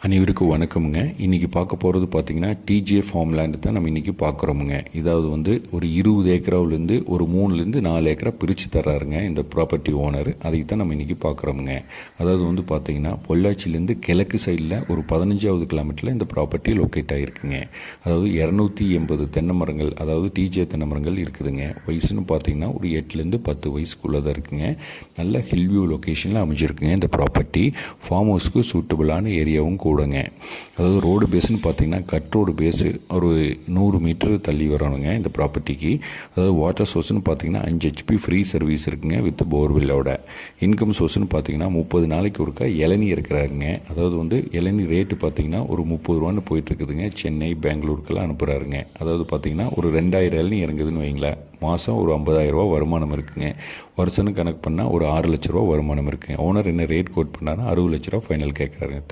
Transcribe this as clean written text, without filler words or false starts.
அனைவருக்கும் வணக்கமுங்க. இன்றைக்கி பார்க்க போகிறது பார்த்திங்கன்னா டிஜே ஃபார்ம் லேண்டு தான் நம்ம இன்றைக்கி பார்க்குறோமுங்க. இதாவது வந்து ஒரு 20 ஏக்கராவிலேருந்து ஒரு 3லேருந்து 4 ஏக்கரா பிரித்து தர்றாருங்க இந்த ப்ராப்பர்ட்டி ஓனர். அதை தான் நம்ம இன்றைக்கி பார்க்குறோமுங்க. அதாவது வந்து பார்த்திங்கன்னா பொள்ளாச்சியிலேருந்து கிழக்கு சைடில் ஒரு 15வது கிலோமீட்டரில் இந்த ப்ராப்பர்ட்டி லொக்கேட் ஆகிருக்குங்க. அதாவது 280 தென்னை மரங்கள், அதாவது டிஜே தென்னை மரங்கள் இருக்குதுங்க. வயசுன்னு பார்த்திங்கன்னா ஒரு 8லேருந்து 10 வயசுக்குள்ளே தான் இருக்குங்க. நல்ல ஹில்வியூ லொக்கேஷனில் அமைஞ்சிருக்குங்க இந்த ப்ராப்பர்ட்டி. ஃபார்ம் ஹவுஸ்க்கு சூட்டபுளான ஏரியாவும் கூடங்க. அதாவது ரோடு பேஸ்ன்னு பார்த்தீங்கன்னா கட் ரோடு பேஸு ஒரு 100 மீட்டர் தள்ளி வரணுங்க இந்த ப்ராப்பர்ட்டிக்கு. அதாவது வாட்டர் சோர்ஸ்னு பார்த்தீங்கன்னா 5 HP ஃப்ரீ சர்வீஸ் இருக்குங்க வித் போர்வெல்லோட. இன்கம் சோர்ஸ்னு பார்த்தீங்கன்னா 30 நாளைக்கு ஒருக்கா இளநீ இருக்கிறாருங்க. அதாவது வந்து இளநீ ரேட்டு பார்த்தீங்கன்னா ஒரு 30 ரூபான்னு போயிட்டுருக்குதுங்க. சென்னை பெங்களூருக்கெல்லாம் அனுப்புகிறாருங்க. அதாவது பார்த்தீங்கன்னா ஒரு 2000 இளநீ இறங்குதுன்னு வைங்களேன், மாதம் ஒரு 50,000 ரூபா வருமானம் இருக்குங்க. வருஷம்னு கணக்கு பண்ணால் ஒரு 6 லட்ச ரூபா வருமானம் இருக்குங்க. ஓனர் என்ன ரேட் கோட் பண்ணாருன்னா 60 லட்ச ரூபா ஃபைனல் கேட்குறாருங்க. தேங்க்யூ.